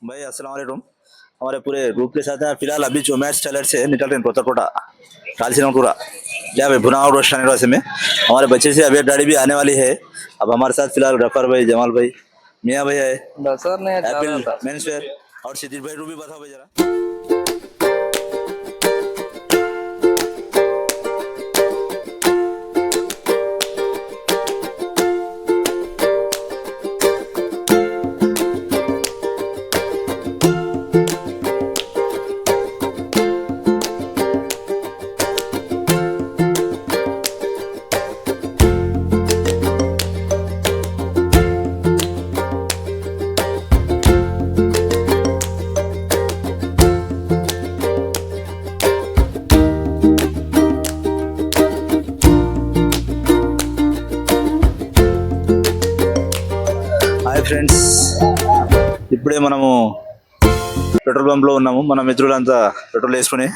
भाई अस्सलाम वालेकुम। हमारे पूरे ग्रुप के साथ हैं फिलहाल अभी जो मैच चल रहे निकल रहे कोटा कालसीनपुरा क्या भाई भुना और से में हमारे बच्चे से अभी गाड़ी भी आने वाली है। अब हमारे साथ फिलहाल रफर भाई, जमाल भाई, मियाँ भाई है, सर ने एप्पल मेंसवेयर और सिद्दीक भाई। रूबी बताओ भाई जरा। హాయ్ ఫ్రెండ్స్, ఇప్పుడే మనము పెట్రోల్ బంప్లో ఉన్నాము. మన మిత్రులంతా పెట్రోల్ వేసుకుని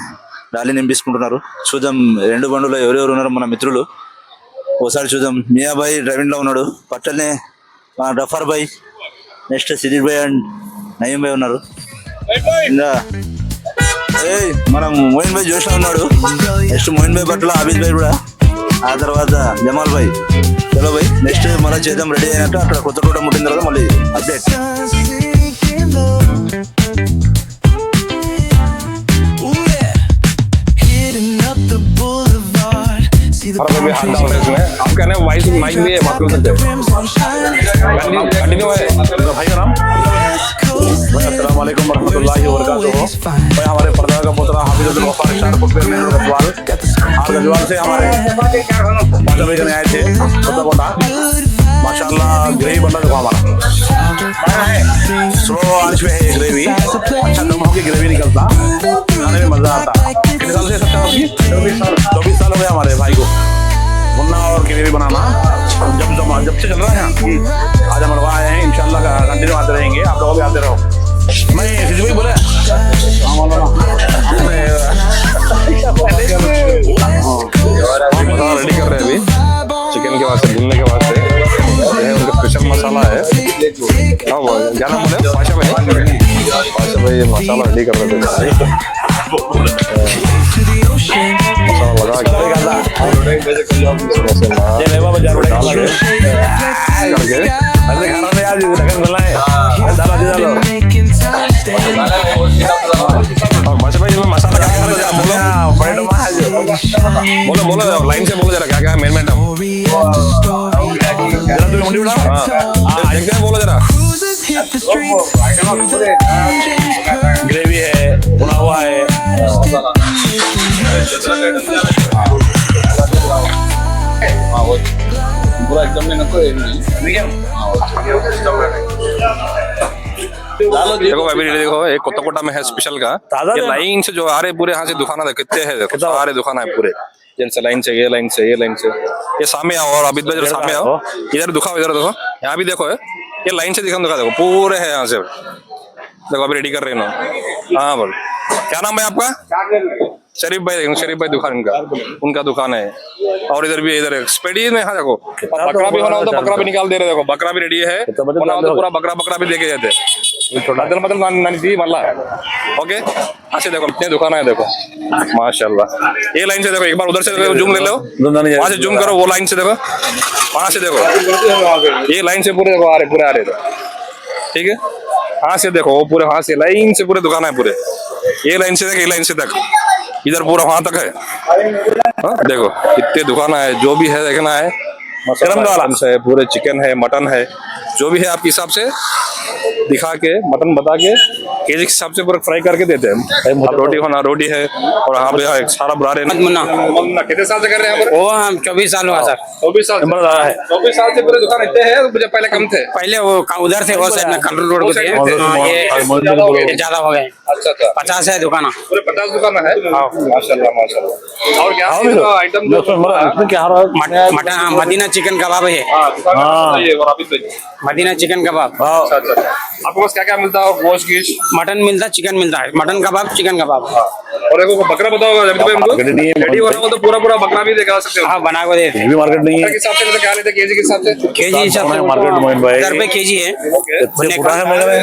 ర్యాలీ నింపించుకుంటున్నారు. చూద్దాం రెండు బండ్లో ఎవరెవరు ఉన్నారు మన మిత్రులు. ఒకసారి చూద్దాం. మియా భాయ్ డ్రైవింగ్లో ఉన్నాడు, పక్కనే మన రఫర్ భాయ్, నెక్స్ట్ సిద్దిక్ భాయ్ అండ్ నయీం భాయ్ ఉన్నారు. ఇంకా మనం మోయిన్ భాయ్ జోష్లో ఉన్నాడు. నెక్స్ట్ మోయిన్ భాయ్ పట్ల ఆబిద్ భాయ్ కూడా, ఆ తర్వాత జమాల్ భాయ్. చలో భాయ్, నెక్స్ట్ మళ్ళీ చేద్దాం. రెడీ అయినట్టు అక్కడ కొత్త కోట ముట్టిన తర్వాత మళ్ళీ అప్డేట్. आप कहने वॉइस माइक भी है, बात कर सकते हो। कंटिन्यू है भाई का नाम भाई। अस्सलाम वालेकुम वरहमतुल्लाहि वबरकातुहू। भाई हमारे पर्दा का पुत्र हाफिजुल गफ्फार शान फुटवेयर में गजवाल और गजवाल से हमारे पांच भाई जने आए थे कोटा कोटा। माशाल्लाह ग्रेवी बन रहा है हमारा, स्लो आंच में है ग्रेवी। अच्छा नमक की ग्रेवी निकलता, खाने में मजा आता। कितने साल से सकता है आपकी? 24 साल हो गए हमारे भाई को भुनना और ग्रेवी बनाना। जब से चल रहा है यहाँ। आज हम लोग आए हैं, इंशाल्लाह कंटिन्यू आते रहेंगे, आप लोग भी आते रहो। मैं सिद्धू भाई बोले रेडी कर रहे हैं अभी चिकन के वास्ते, भुनने के वास्ते। ये उनका स्पेशल मसाला है। हाँ क्या नाम बोले? पाशा भाई ये मसाला रेडी कर रहे थे। मसाला लगा बोलो बोलो लाइन से बोलो जरा क्या क्या है मेन आइटम। बोलो जरा। ग्रेवी है, भुना हुआ है, पूरा एकदम में नको देखो भाई देखो एक कोटा कोटा में है स्पेशल का। ये लाइन से जो आ रहे पूरे यहाँ से दुकान है, कितने हैं देखो, सारे दुकान है पूरे जैसे लाइन से ये लाइन से ये लाइन से ये सामने आओ और अभी इधर सामने आओ, इधर दिखाओ, इधर देखो, यहाँ भी देखो ये लाइन से दिखा देखो पूरे है यहाँ से। देखो अभी रेडी कर रहे हैं। हाँ बोल क्या नाम है आपका? शरीफ भाई दुकान उनका दुकान है। और इधर भी इधर स्पेडी में हाँ देखो बकरा भी होना हो तो बकरा भी निकाल दे रहे, देखो बकरा भी रेडी है, होना हो तो पूरा बकरा भी देके जाते ओके। अच्छे देखो इतने दुकान है देखो माशाल्लाह। ये लाइन से देखो, एक बार उधर से देखो, जूम ले लो, वहां से जूम करो, वो लाइन से देखो, वहां से देखो, ये लाइन से पूरे देखो आ रहे पूरे आ रहे, ठीक है। हाँ से देखो वो पूरे, वहां से लाइन से पूरे दुकान है पूरे, ये लाइन से देखो, ये लाइन से तक इधर पूरा वहां तक है। हाँ देखो इतने दुकान है, जो भी है देखना है। मटन है पूरे, चिकन है, मटन है, जो भी है आपके हिसाब से दिखा के, मटन बता के केजी के हिसाब से पूरा फ्राई करके देते हैं। रोटी होना रोटी है, और यहाँ पे एक सारा बुरा रहे। कितने साल से कर रहे हैं? वो हम 24 साल हुआ सर। 24 साल है। 24 साल से पूरे दुकान इतने हैं, मुझे पहले कम थे। पहले वो उधर थे, वो साइड में कलर रोड को थे, ये ज्यादा हो गए। अच्छा 50 है दुकान, पूरे 50 दुकान है। माशाल्लाह माशाल्लाह। और क्या आइटम? मदीना चिकन कबाब है, मदीना चिकन कबाब। आपके पास क्या क्या मिलता है? गोश्त कीश मटन मिलता है, चिकन मिलता है, मटन कबाब, चिकन कबाब। और एक वो बकरा बताओ जब भाई हमको रेडी हो रहा हो तो पूरा पूरा बकरा भी दिखा सकते हो। हाँ बना को दे, ये भी मार्केट नहीं है। के हिसाब से मतलब क्या लेते हैं केजी के हिसाब से? केजी हिसाब से मार्केट मोइन भाई 10 रुपए केजी है। इतने फुटा है मेरे में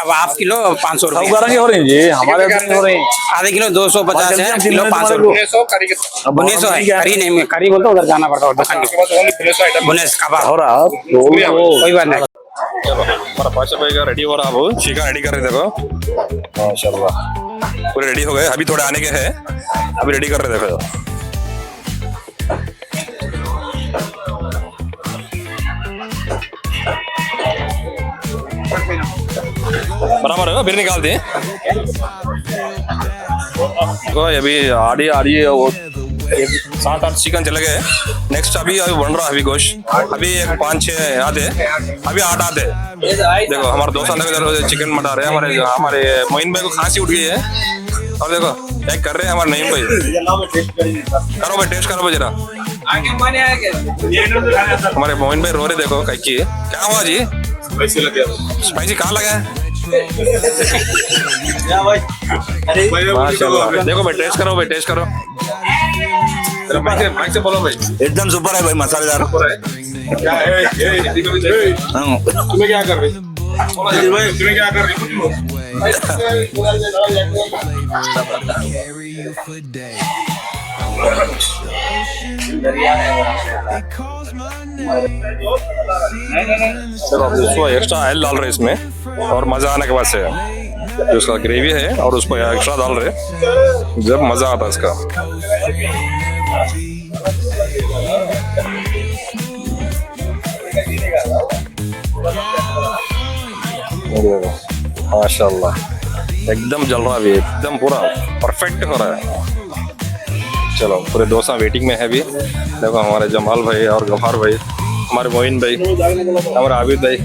अब हाफ किलो 500 सब रुपए, गारंटी हो रही है जी, हमारे इतने हो रही है। आधे किलो 250 है, किलो 500 तुम्हारे रुपए। 1900 करी के बुनेस है, करी नहीं, करी बोलते उधर जाना पड़ता है दुकान आपके पास ओनली 1900 आइटम। बुनेस कबाब। और आप कोई बात नहीं। चलो हमारा 5 रुपए का रेडी हो रहा है। अब चिकन रेडी कर रहे देखो माशाल्लाह पूरे रेडी हो गए। अभी थोड़े आने के हैं, अभी रेडी कर रहे देखो। बराबर है, फिर निकाल दें। देखो अभी आड़ी आड़ी वो 7-8 चिकन चले गए। नेक्स्ट अभी बन रहा है अभी गोश्त। अभी 5-6 आते, अभी 8 आते। देखो हमारे दोस्त चिकन मटा रहे हैं। हमारे मोइन भाई को खांसी उठ गई है और देखो चेक कर रहे हैं हमारे नईम भाई। करो भाई, टेस्ट करो भाई जरा। हमारे मोइन भाई रो रहे, देखो कैकी क्या हुआ जी? स्पाइसी कहाँ लगा है? माशाल्लाह, देखो भाई टेस्ट करो भाई, टेस्ट करो। माइक से बोलो भाई। एकदम सुपर है भाई, मसालेदार। क्या है? तुम्हें क्या कर रहे? तुम्हें क्या कर रहे? उसको एक्स्ट्रा ऑयल डाल रहे इसमें और मजा आने के बाद से जो उसका ग्रेवी है और उसको एक्स्ट्रा डाल रहे, जब मजा आता है इसका। माशाल्लाह एकदम जल रहा है, एकदम पूरा परफेक्ट हो रहा है। चलो पूरे दोस्त वेटिंग में है अभी। देखो हमारे जमाल भाई और गफार भाई, हमारे मोइन भाई, हमारे आबिद भाई,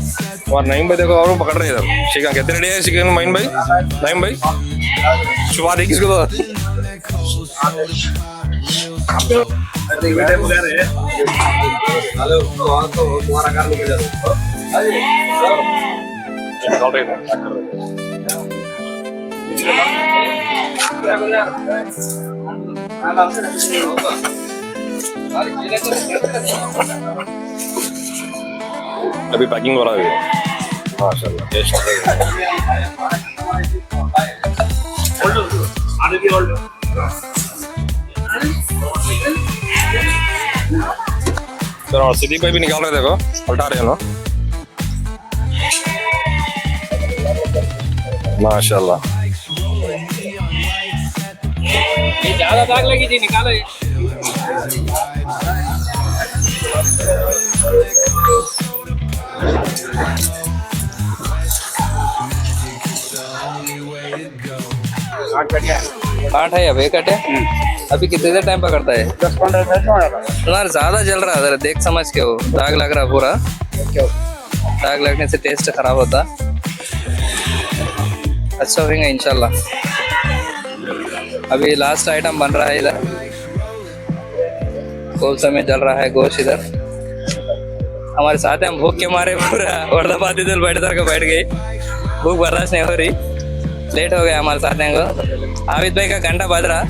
हमारे नईम भाई देखो और पकड़ रहे हैं इधर चिकन। कितने रेडी है चिकन मोइन भाई, नईम भाई? शुरुआत है किसको तो अभी पैकिंग हो रहा है माशाल्लाह। टेस्ट चलो सिद्दीक भाई भी निकाल रहे, देखो उल्टा रहे हैं ना माशाल्लाह। ज्यादा दाग लगी थी, निकालो। आठ है, अब एक कट है। अभी कितने देर टाइम पकड़ता है? 10-15 मिनट में आएगा। तुम्हारा ज्यादा जल रहा है, जरा देख समझ के हो। दाग लग रहा पूरा, दाग लगने से टेस्ट खराब होता। अच्छा होगा इंशाल्लाह। अभी लास्ट आइटम बन रहा है इधर, कोलसा में जल रहा है गोश्त इधर। हमारे साथ हैं, हम भूख के मारे पूरा वर्दाबादी दिल बैठ गए, भूख बर्दाश्त नहीं हो रही, लेट हो गया हमारे साथ हैं को। आबिद भाई का घंटा बज रहा।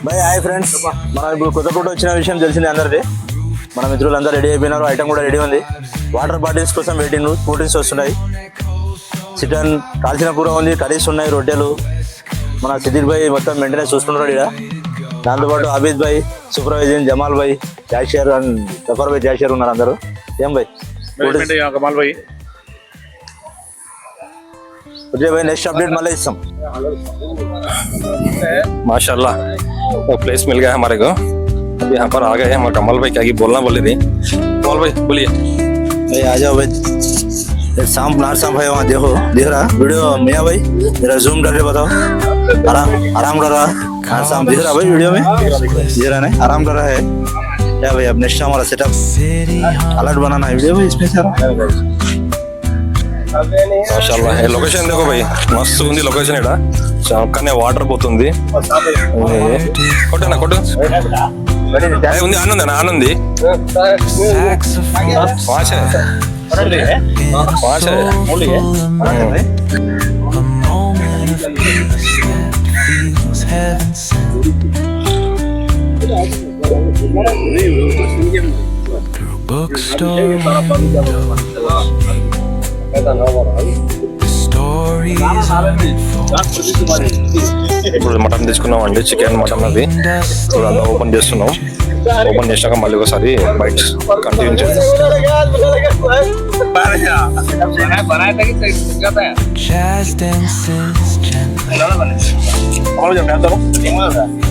भाई హాయ్ ఫ్రెండ్స్, మనం ఇప్పుడు కొత్త పూట వచ్చిన విషయం తెలిసింది అందరికీ. మన మిత్రులందరూ రెడీ అయిపోయినారు, ఐటమ్ కూడా రెడీ ఉంది. వాటర్ బాటిల్స్ కోసం వెయిటింగ్, కూల్ డ్రింక్స్ వస్తున్నాయి. చికెన్ కాల్చిన కూర ఉంది, కర్రీస్ ఉన్నాయి, రొట్టెలు. మన సిద్దిక్ భాయ్ మొత్తం మెయింటెనెన్స్ చూసుకుంటున్నాడు ఇక్కడ. దాంతోపాటు ఆబిద్ భాయ్, సూపర్వైజింగ్, జమాల్ భాయ్, జాషియర్ అండ్ జఫర్ భాయ్, జాషియర్ ఉన్నారు అందరూ. ఏం భాయ్? कमाल भाई విజయ్ భాయ్ నెక్స్ట్ అప్డేట్ మళ్ళీ ఇస్తాం. माशाल्लाह वो प्लेस मिल गया हमारे को। अब यहाँ पर आ गए हैं हमारे कमल भाई, क्या की बोलना बोले थे। कमल भाई बोलिए। भाई आ जाओ भाई, एक सांप नार सांप है वहाँ, देखो दिख रहा वीडियो। मियाँ भाई जरा जूम करके बताओ। आराम कर रहा नार सांप दिख रहा भाई वीडियो में, दिख रहा नहीं? आराम कर रहा है क्या भाई? अब नेक्स्ट हमारा सेटअप अलर्ट बनाना है वीडियो भाई इसमें सारा। माशाल्लाह ये लोकेशन देखो भाई, मस्त ఉంది लोकेशन ఇక్కడ. చక్కనే వాటర్ పోతుంది. కొట్టనా కొట్టు. ఉంది ఆనంద్ వాచ్ पाँच है ओनली है a moment of peace that feels heaven sent through bookstore windows. The stories unfold. ఇప్పుడు మటన్ తెచ్చుకున్నాం అండి, చికెన్ మటన్ అది ఇప్పుడు అంతా ఓపెన్ చేస్తున్నాం. ఓపెన్ చేసినాక మళ్ళీ ఒకసారి బైట్ కంటిన్యూ చేద్దాం. Jazz dances gently.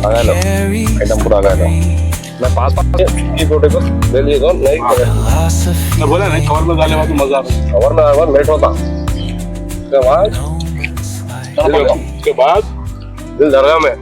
आगालो एकदम पूरा आगालो. मैं पास ये फोटो को ले लिए तो नहीं Philosophy मैं बोला नहीं कवर में डालने बाद मजा आता है खबर में आया लेट होता के बाद knows my के बाद दिल दरगाह में